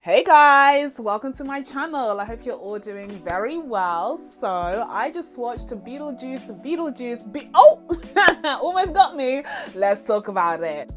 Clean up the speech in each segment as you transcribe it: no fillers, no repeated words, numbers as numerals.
Hey guys, welcome to my channel. I hope you're all doing very well. So I just watched Beetlejuice. Oh, almost got me. Let's talk about it.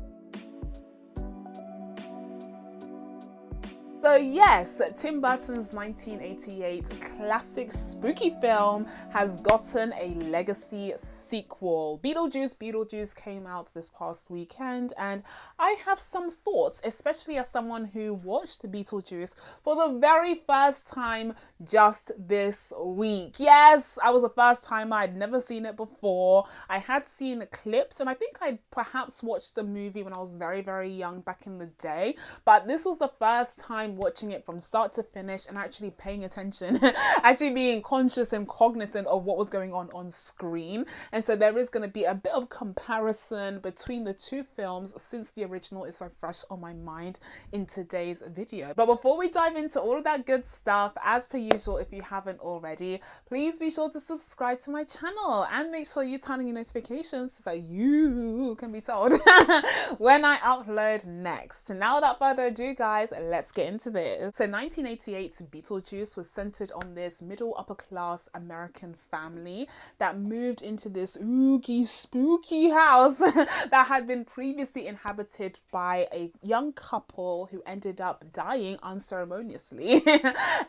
So yes, Tim Burton's 1988 classic spooky film has gotten a legacy sequel. Beetlejuice came out this past weekend, and I have some thoughts, especially as someone who watched Beetlejuice for the very first time just this week. Yes, I was a first timer. I'd never seen it before. I had seen clips, and I think I'd perhaps watched the movie when I was very young back in the day, but this was the first time watching it from start to finish and actually paying attention, actually being conscious and cognizant of what was going on screen. And so there is going to be a bit of comparison between the two films since the original is so fresh on my mind in today's video. But before we dive into all of that good stuff, as per usual, if you haven't already, please be sure to subscribe to my channel and make sure you turn on your notifications so that you can be told when I upload next. Now without further ado guys, let's get into this. So 1988's Beetlejuice was centered on this middle upper class American family that moved into this ooky spooky house that had been previously inhabited by a young couple who ended up dying unceremoniously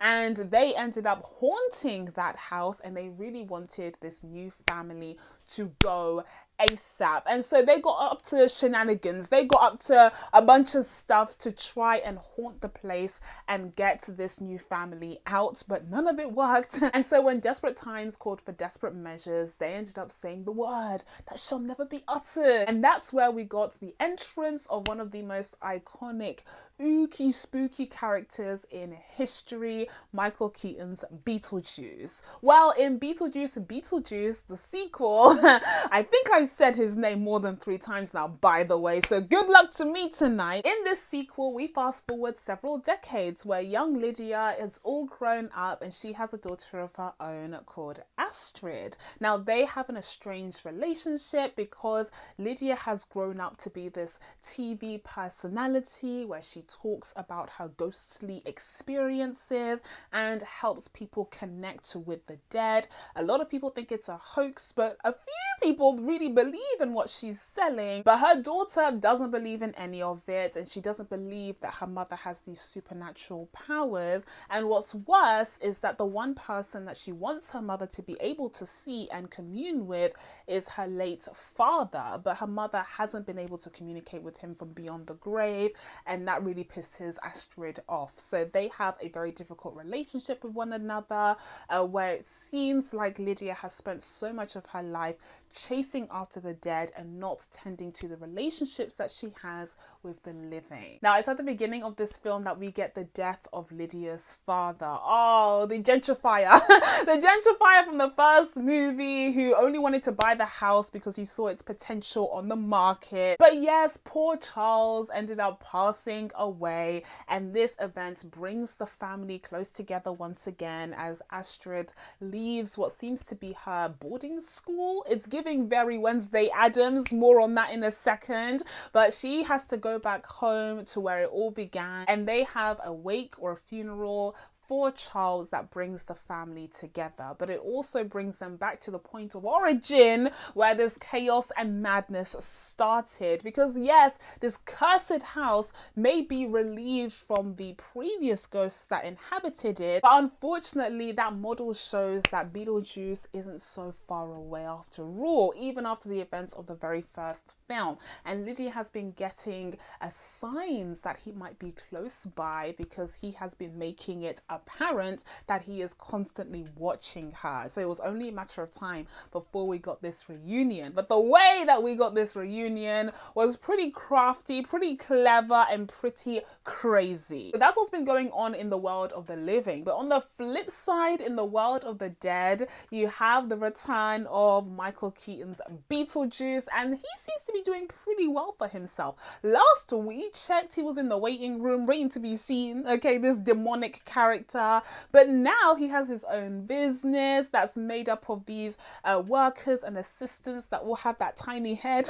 and they ended up haunting that house, and they really wanted this new family to go ASAP. And so they got up to shenanigans. They got up to a bunch of stuff to try and haunt the place and get this new family out, but none of it worked. And so when desperate times called for desperate measures, they ended up saying the word that shall never be uttered. And that's where we got the entrance of one of the most iconic ooky spooky characters in history, Michael Keaton's Beetlejuice. Well, in Beetlejuice, the sequel, I think I said his name more than 3 times now, by the way, so good luck to me tonight. In this sequel, we fast forward several decades where young Lydia is all grown up and she has a daughter of her own called Astrid. Now, they have an estranged relationship because Lydia has grown up to be this TV personality where she talks about her ghostly experiences and helps people connect with the dead. A lot of people think it's a hoax, but a few people really believe in what she's selling. But her daughter doesn't believe in any of it, and she doesn't believe that her mother has these supernatural powers. And what's worse is that the one person that she wants her mother to be able to see and commune with is her late father, but her mother hasn't been able to communicate with him from beyond the grave, and that really pisses Astrid off. So they have a very difficult relationship with one another, where it seems like Lydia has spent so much of her life chasing after the dead and not tending to the relationships that she has with the living. Now, it's at the beginning of this film that we get the death of Lydia's father. Oh, the gentrifier. The gentrifier from the first movie who only wanted to buy the house because he saw its potential on the market. But yes, poor Charles ended up passing away, and this event brings the family close together once again as Astrid leaves what seems to be her boarding school. It's giving very Wednesday Addams, more on that in a second, but she has to go back home to where it all began, and they have a wake or a funeral for Charles that brings the family together, but it also brings them back to the point of origin where this chaos and madness started. Because yes, this cursed house may be relieved from the previous ghosts that inhabited it, but unfortunately that model shows that Beetlejuice isn't so far away after all, even after the events of the very first film. And Lydia has been getting signs that he might be close by because he has been making it apparent that he is constantly watching her. So it was only a matter of time before we got this reunion. But the way that we got this reunion was pretty crafty, pretty clever, and pretty crazy. So that's what's been going on in the world of the living. But on the flip side, in the world of the dead, you have the return of Michael Keaton's Beetlejuice, and he seems to be doing pretty well for himself. Last we checked, he was in the waiting room waiting to be seen. Okay, this demonic character character, but now he has his own business that's made up of these workers and assistants that all have that tiny head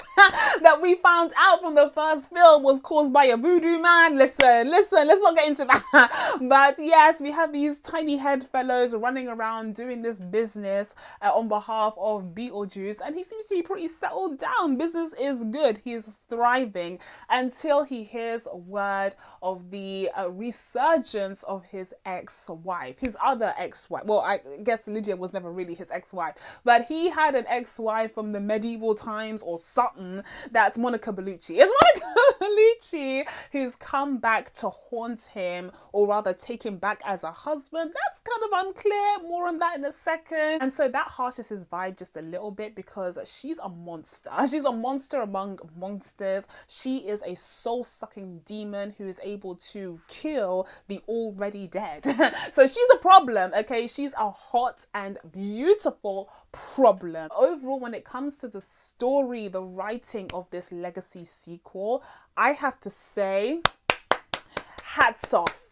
that we found out from the first film was caused by a voodoo man. Listen, let's not get into that. But yes, we have these tiny head fellows running around doing this business on behalf of Beetlejuice, and he seems to be pretty settled down. Business is good. He's thriving until he hears word of the resurgence of his ex-wife, his other ex-wife. Well, I guess Lydia was never really his ex-wife, but he had an ex-wife from the medieval times or something. That's Monica Bellucci. It's Monica Bellucci who's come back to haunt him, or rather take him back as a husband. That's kind of unclear. More on that in a second. And so that harshes his vibe just a little bit, because she's a monster. She's a monster among monsters. She is a soul-sucking demon who is able to kill the already dead. So she's a problem, okay? She's a hot and beautiful problem. Overall, when it comes to the story, the writing of this legacy sequel, I have to say, hats off.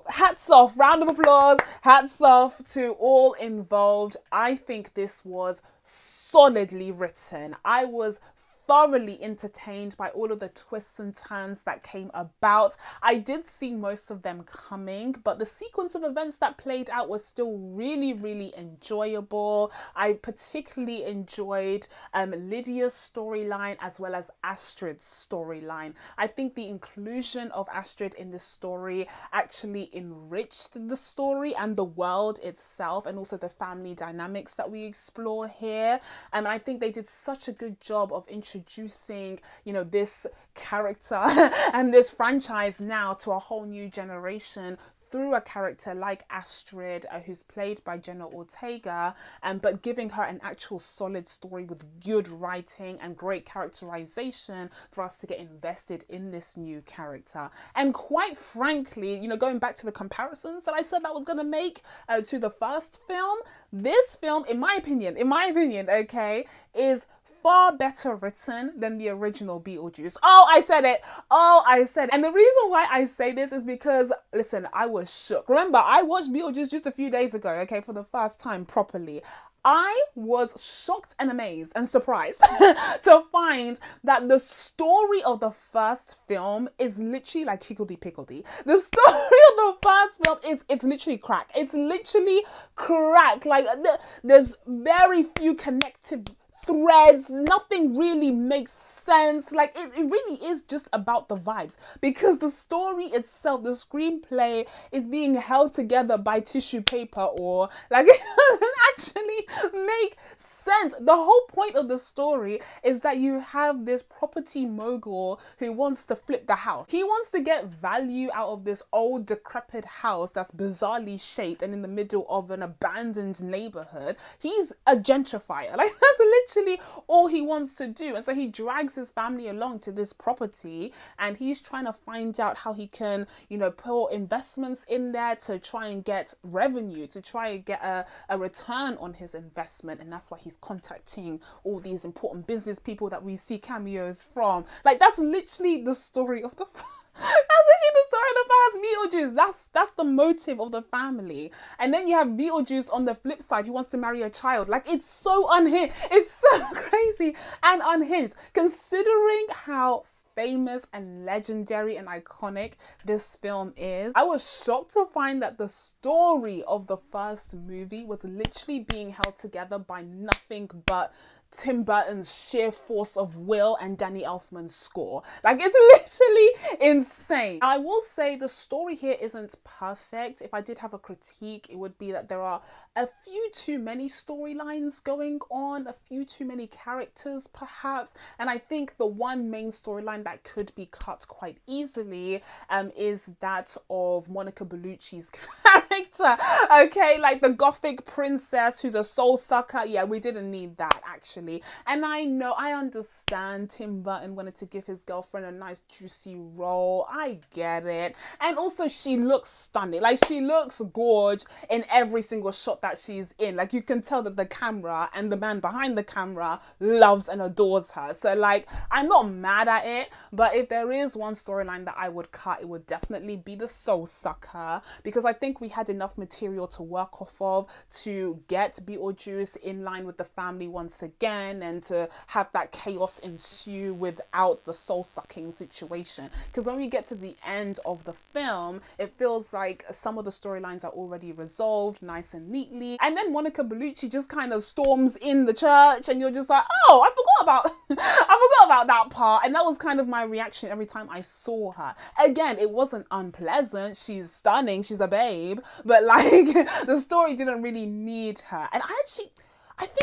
Hats off, round of applause, hats off to all involved. I think this was solidly written. I was thoroughly entertained by all of the twists and turns that came about. I did see most of them coming, but the sequence of events that played out was still really, really enjoyable. I particularly enjoyed Lydia's storyline as well as Astrid's storyline. I think the inclusion of Astrid in this story actually enriched the story and the world itself, and also the family dynamics that we explore here. And I think they did such a good job of introducing, you know, this character and this franchise now to a whole new generation through a character like Astrid, who's played by Jenna Ortega, but giving her an actual solid story with good writing and great characterization for us to get invested in this new character. And quite frankly, you know, going back to the comparisons that I said I was going to make to the first film, this film, in my opinion, okay, is far better written than the original Beetlejuice. Oh, I said it. And the reason why I say this is because, listen, I was shook. Remember, I watched Beetlejuice just a few days ago, okay, for the first time properly. I was shocked and amazed and surprised to find that the story of the first film is literally like higgledy-piggledy. The story of the first film it's literally crack. It's literally crack. Like, there's very few connective threads. Nothing really makes sense. Like, it really is just about the vibes, because the story itself, the screenplay, is being held together by tissue paper, or like, it doesn't actually make sense. The whole point of the story is that you have this property mogul who wants to flip the house. He wants to get value out of this old decrepit house that's bizarrely shaped and in the middle of an abandoned neighborhood. He's a gentrifier. Like, that's literally all he wants to do. And so he drags his family along to this property, and he's trying to find out how he can, you know, put investments in there to try and get revenue, to try and get a return on his investment. And that's why he's contacting all these important business people that we see cameos from. Like, that's literally the story of the that's literally the story of the first Beetlejuice. That's the motive of the family. And then you have Beetlejuice on the flip side who wants to marry a child. Like, it's so unhinged. It's so crazy and unhinged, considering how famous and legendary and iconic this film is. I was shocked to find that the story of the first movie was literally being held together by nothing but Tim Burton's sheer force of will and Danny Elfman's score. Like, it's literally insane. I will say the story here isn't perfect. If I did have a critique, it would be that there are a few too many storylines going on, a few too many characters perhaps. And I think the one main storyline that could be cut quite easily is that of Monica Bellucci's character. Okay, like the gothic princess who's a soul sucker. Yeah, we didn't need that actually. actually. And I understand Tim Burton wanted to give his girlfriend a nice juicy role. I get it. And also she looks stunning. Like, she looks gorge in every single shot that she's in. Like, you can tell that the camera and the man behind the camera loves and adores her. So like, I'm not mad at it, but if there is one storyline that I would cut, it would definitely be the soul sucker, because I think we had enough material to work off of to get Beetlejuice in line with the family once again, and to have that chaos ensue without the soul sucking situation. Because when we get to the end of the film, it feels like some of the storylines are already resolved nice and neatly, and then Monica Bellucci just kind of storms in the church and you're just like, oh, I forgot about that part. And that was kind of my reaction every time I saw her. Again, it wasn't unpleasant, she's stunning, she's a babe, but like, the story didn't really need her. And I think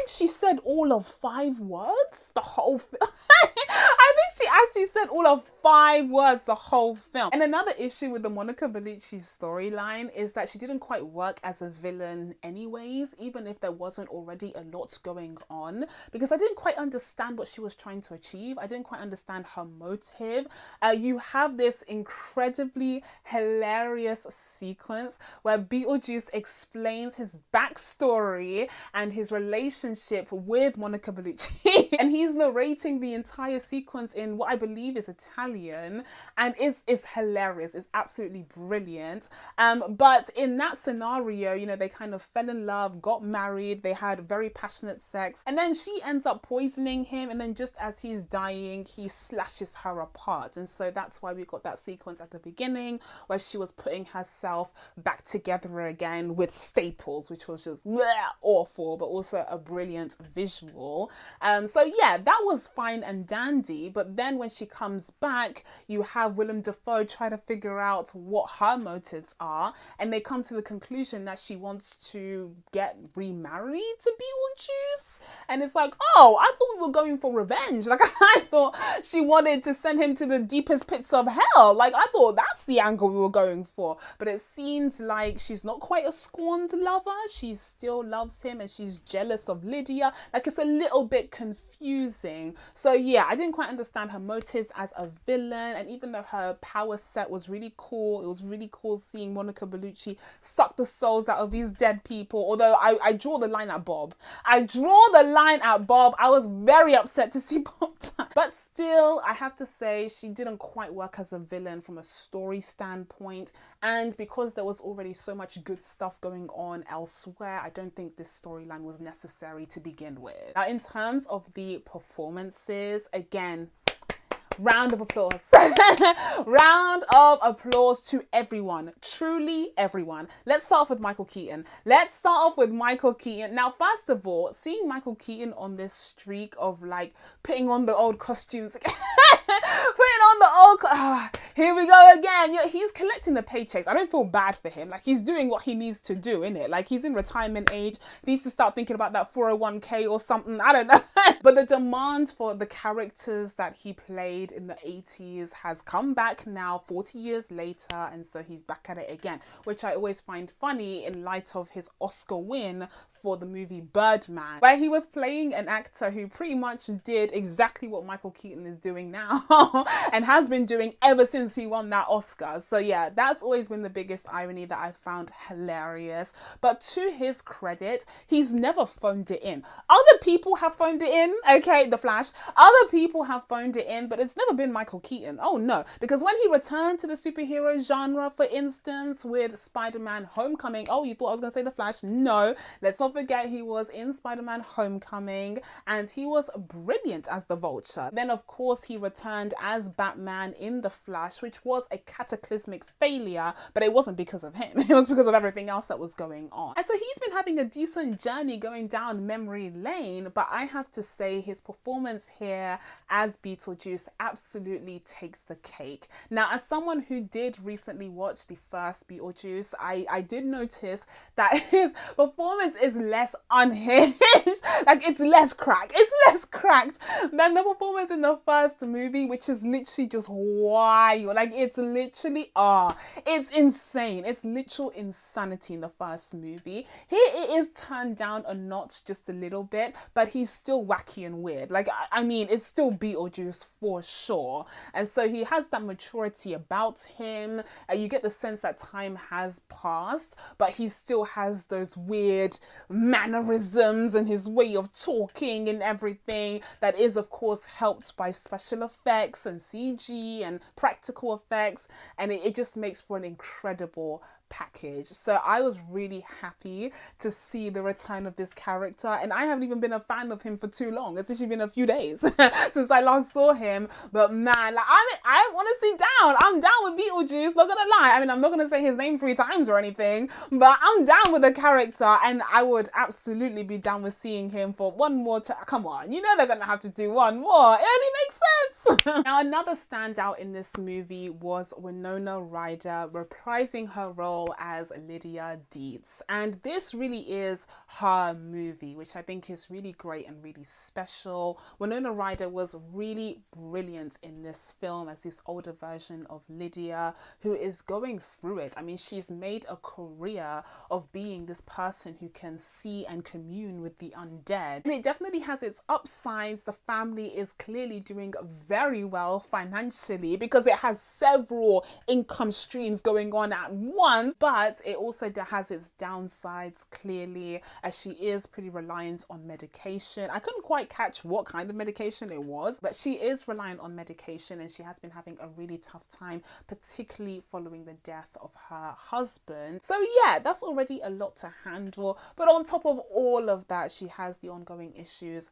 she said all of 5 words the whole film. I think she actually said all of 5 words the whole film. And another issue with the Monica Bellucci storyline is that she didn't quite work as a villain anyways, even if there wasn't already a lot going on, because I didn't quite understand what she was trying to achieve. I didn't quite understand her motive. You have this incredibly hilarious sequence where Beetlejuice explains his backstory and his relationship with Monica Bellucci. And he's narrating the entire sequence in what I believe is Italian, and it's hilarious. It's absolutely brilliant. But in that scenario, you know, they kind of fell in love, got married, they had very passionate sex, and then she ends up poisoning him, and then just as he's dying, he slashes her apart. And so that's why we got that sequence at the beginning where she was putting herself back together again with staples, which was just awful, but also a brilliant visual. So yeah, that was fine and dandy. But then when she comes back, you have Willem Dafoe try to figure out what her motives are, and they come to the conclusion that she wants to get remarried to Beetlejuice. And it's like, oh, I thought we were going for revenge. Like, I thought she wanted to send him to the deepest pits of hell. Like, I thought that's the angle we were going for. But it seems like she's not quite a scorned lover. She still loves him and she's jealous of Lydia. Like, it's a little bit confusing. So yeah, I didn't quite understand her motives as a villain. And even though her power set was really cool, it was really cool seeing Monica Bellucci suck the souls out of these dead people. Although I draw the line at Bob. I was very upset to see Bob die. But still, I have to say, she didn't quite work as a villain from a story standpoint. And because there was already so much good stuff going on elsewhere, I don't think this storyline was necessary to begin with. Now, in terms of the performances, again, round of applause. Round of applause to everyone. Truly everyone. Let's start off with Michael Keaton. Now, first of all, seeing Michael Keaton on this streak of like putting on the old costumes again. Here we go again. You know, he's collecting the paychecks. I don't feel bad for him. Like, he's doing what he needs to do, innit? Like, he's in retirement age. He needs to start thinking about that 401k or something. I don't know. But the demand for the characters that he played in the 80s has come back now 40 years later, and so he's back at it again, which I always find funny in light of his Oscar win for the movie Birdman, where he was playing an actor who pretty much did exactly what Michael Keaton is doing now and has been doing ever since he won that Oscar. So yeah, that's always been the biggest irony that I found hilarious. But to his credit, he's never phoned it in. Other people have phoned it in, okay, The Flash. Other people have phoned it in, but it's never been Michael Keaton. Oh no, because when he returned to the superhero genre, for instance, with Spider-Man Homecoming, oh, you thought I was going to say The Flash? No, let's not forget he was in Spider-Man Homecoming and he was brilliant as the Vulture. Then of course he returned as Batman in The Flash, which was a cataclysmic failure, but it wasn't because of him. It was because of everything else that was going on. And so he's been having a decent journey going down memory lane, but I have to say his performance here as Beetlejuice absolutely takes the cake. Now, as someone who did recently watch the first Beetlejuice, I did notice that his performance is less unhinged. Like, it's less cracked than the performance in the first movie. movie, which is literally just wild. Like, it's literally, it's insane. It's literal insanity in the first movie. Here it is turned down a notch just a little bit, but he's still wacky and weird. Like, I mean, it's still Beetlejuice for sure. And so he has that maturity about him. You get the sense that time has passed, but he still has those weird mannerisms and his way of talking and everything that is, of course, helped by special effects and CG and practical effects. And it just makes for an incredible package. So I was really happy to see the return of this character, and I haven't even been a fan of him for too long. It's actually been a few days since I last saw him, but man, like, I'm honestly down. I'm down with Beetlejuice, not gonna lie. I mean, I'm not gonna say his name 3 times or anything, but I'm down with the character, and I would absolutely be down with seeing him for one more come on, you know they're gonna have to do one more. It only makes sense. Now, another standout in this movie was Winona Ryder reprising her role as Lydia Deetz, and this really is her movie, which I think is really great and really special. Winona Ryder was really brilliant in this film as this older version of Lydia who is going through it. I mean, she's made a career of being this person who can see and commune with the undead, and it definitely has its upsides. The family is clearly doing very well financially because it has several income streams going on at once, but it also has its downsides clearly, as she is pretty reliant on medication. I couldn't quite catch what kind of medication it was, but she is reliant on medication, and she has been having a really tough time, particularly following the death of her husband. So yeah, that's already a lot to handle, but on top of all of that, she has the ongoing issues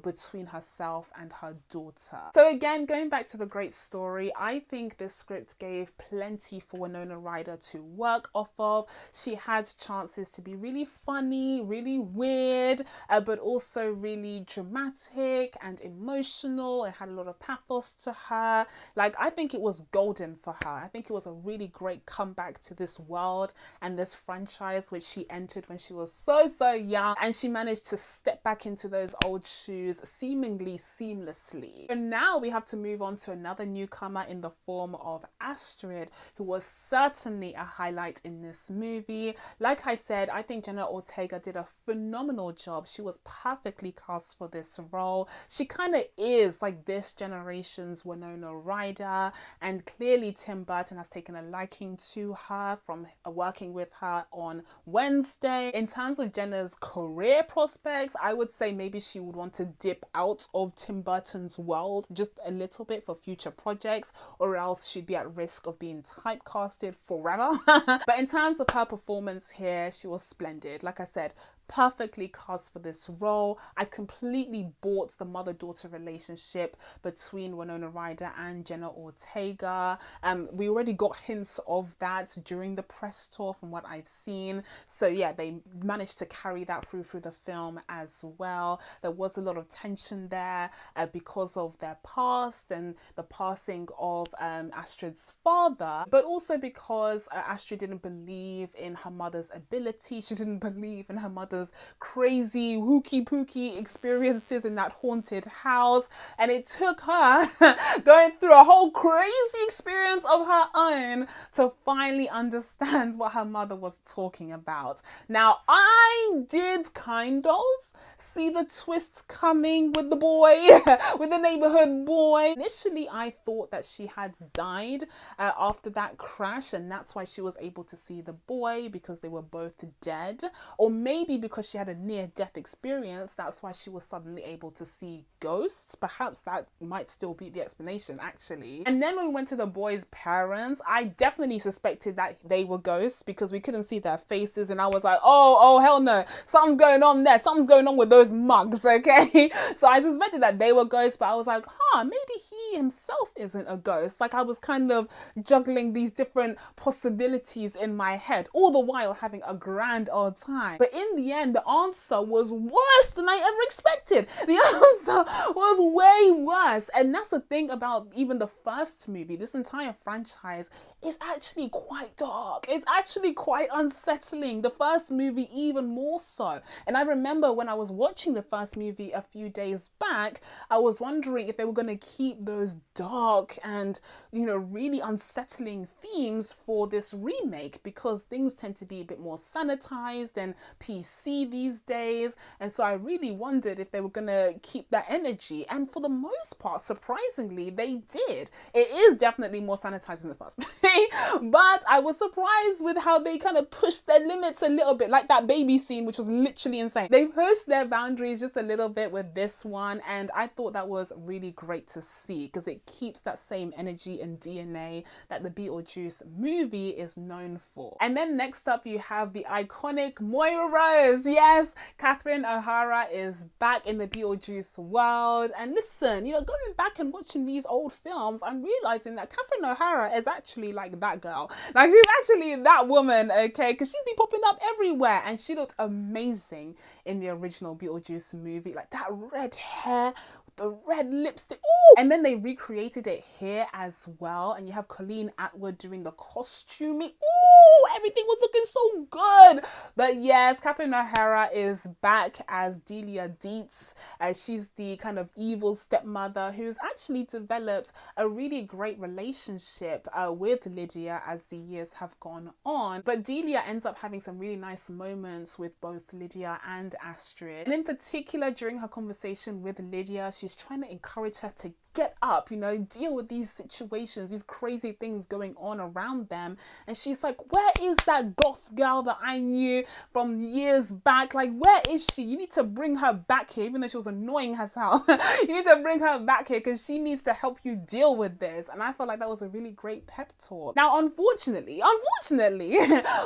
between herself and her daughter. So again, going back to the great story, I think this script gave plenty for Winona Ryder to work off of. She had chances to be really funny, really weird, but also really dramatic and emotional. It had a lot of pathos to her. Like, I think it was golden for her. I think it was a really great comeback to this world and this franchise, which she entered when she was so young, and she managed to step back into those old shoes seemingly seamlessly. And now we have to move on to another newcomer in the form of Astrid, who was certainly a highlight in this movie. Like I said, I think Jenna Ortega did a phenomenal job. She was perfectly cast for this role. She kind of is like this generation's Winona Ryder, and clearly Tim Burton has taken a liking to her from working with her on Wednesday. In terms of Jenna's career prospects, I would say maybe she would want to dip out of Tim Burton's world just a little bit for future projects, or else she'd be at risk of being typecasted forever. But in terms of her performance here, she was splendid. Like I said, perfectly cast for this role. I completely bought the mother-daughter relationship between Winona Ryder and Jenna Ortega. We already got hints of that during the press tour from what I've seen. So yeah, they managed to carry that through the film as well. There was a lot of tension there because of their past and the passing of Astrid's father, but also because Astrid didn't believe in her mother's ability. She didn't believe in her mother's crazy hooky pooky experiences in that haunted house, and it took her going through a whole crazy experience of her own to finally understand what her mother was talking about. Now, I did kind of see the twists coming with the boy, with the neighborhood boy. Initially, I thought that she had died after that crash, and that's why she was able to see the boy, because they were both dead. Or maybe because she had a near-death experience, that's why she was suddenly able to see ghosts. Perhaps that might still be the explanation, actually. And then when we went to the boy's parents, I definitely suspected that they were ghosts because we couldn't see their faces, and I was like, oh hell no, something's going on there, something's going on with those mugs, okay? So I suspected that they were ghosts, but I was like, maybe he himself isn't a ghost. Like, I was kind of juggling these different possibilities in my head, all the while having a grand old time. But in the end, the answer was worse than I ever expected. The answer was way worse. And that's the thing about even the first movie. This entire franchise is actually quite dark. It's actually quite unsettling. The first movie even more so. And I remember when I was watching the first movie a few days back, I was wondering if they were going to keep those dark and, you know, really unsettling themes for this remake, because things tend to be a bit more sanitized and PC these days. And so I really wondered if they were going to keep that energy. And for the most part, surprisingly, they did. It is definitely more sanitized than the first movie, but I was surprised with how they kind of pushed their limits a little bit, like that baby scene, which was literally insane. They pushed their boundaries just a little bit with this one, and I thought that was really great to see, because it keeps that same energy and DNA that the Beetlejuice movie is known for. And then next up, you have the iconic Moira Rose. Yes, Catherine O'Hara is back in the Beetlejuice world. And listen, you know, going back and watching these old films, I'm realizing that Catherine O'Hara is actually like that girl. Like, she's actually that woman, okay? Because she's been popping up everywhere, and she looked amazing in the original Beetlejuice movie. Like that red hair, the red lipstick. Ooh! And then they recreated it here as well. And you have Colleen Atwood doing the costuming. Ooh, everything was looking so good. But yes, Catherine O'Hara is back as Delia Dietz. She's the kind of evil stepmother who's actually developed a really great relationship with Lydia as the years have gone on. But Delia ends up having some really nice moments with both Lydia and Astrid. And in particular, during her conversation with Lydia, she's trying to encourage her to get up, you know, deal with these situations, these crazy things going on around them. And she's like, where is that goth girl that I knew from years back? Like, where is she? You need to bring her back here, even though she was annoying as hell. You need to bring her back here because she needs to help you deal with this. And I felt like that was a really great pep talk. Now, unfortunately,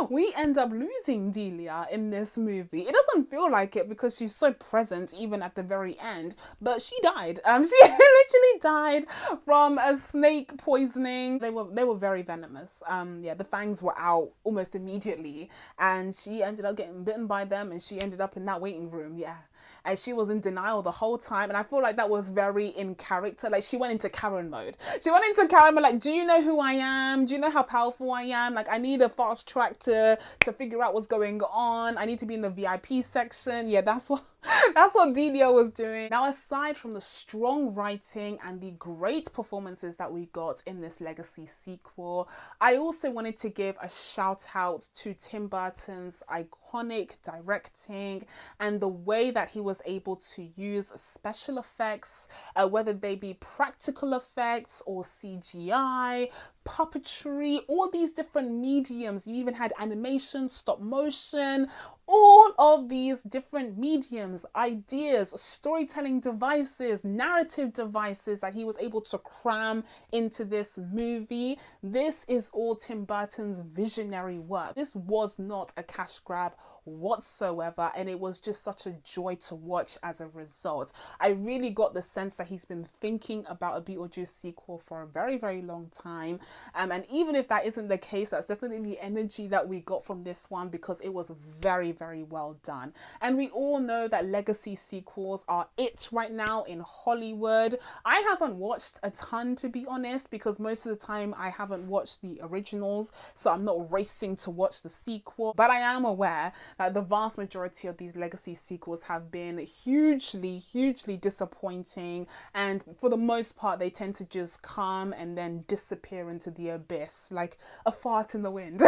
we end up losing Delia in this movie. It doesn't feel like it because she's so present even at the very end, but she died. She literally died from a snake poisoning. They were very venomous. Yeah, the fangs were out almost immediately, and she ended up getting bitten by them, and she ended up in that waiting room. Yeah, and she was in denial the whole time, and I feel like that was very in character. Like, she went into Karen mode. Like, do you know who I am? Do you know how powerful I am? Like, I need a fast track to figure out what's going on. I need to be in the VIP section. Yeah, that's what Delia was doing. Now, aside from the strong writing and the great performances that we got in this legacy sequel, I also wanted to give a shout out to Tim Burton's iconic directing and the way that he was able to use special effects, whether they be practical effects or CGI, puppetry, all these different mediums. You even had animation, stop motion, all of these different mediums, ideas, storytelling devices, narrative devices that he was able to cram into this movie. This is all Tim Burton's visionary work. This was not a cash grab whatsoever, and it was just such a joy to watch as a result. I really got the sense that he's been thinking about a Beetlejuice sequel for a very, very long time, and even if that isn't the case, that's definitely the energy that we got from this one, because it was very, very well done. And we all know that legacy sequels are it right now in Hollywood. I haven't watched a ton, to be honest, because most of the time I haven't watched the originals, so I'm not racing to watch the sequel, but I am aware the vast majority of these legacy sequels have been hugely disappointing, and for the most part they tend to just come and then disappear into the abyss like a fart in the wind.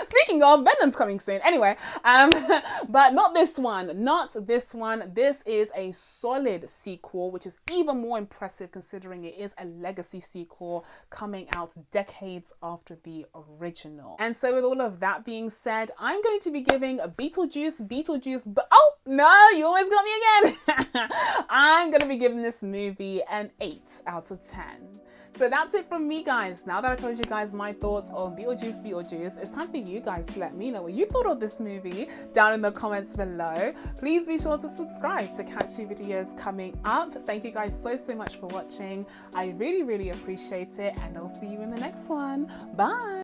Speaking of, Venom's coming soon. Anyway, but not this one. This is a solid sequel, which is even more impressive considering it is a legacy sequel coming out decades after the original. And so with all of that being said, I'm going to be giving a Beetlejuice, but oh no, you almost got me again. I'm gonna be giving this movie an 8 out of 10. So that's it from me, guys. Now that I told you guys my thoughts on Beetlejuice, it's time for you guys to let me know what you thought of this movie down in the comments below. Please be sure to subscribe to catch new videos coming up. Thank you guys so much for watching. I really appreciate it, and I'll see you in the next one. Bye.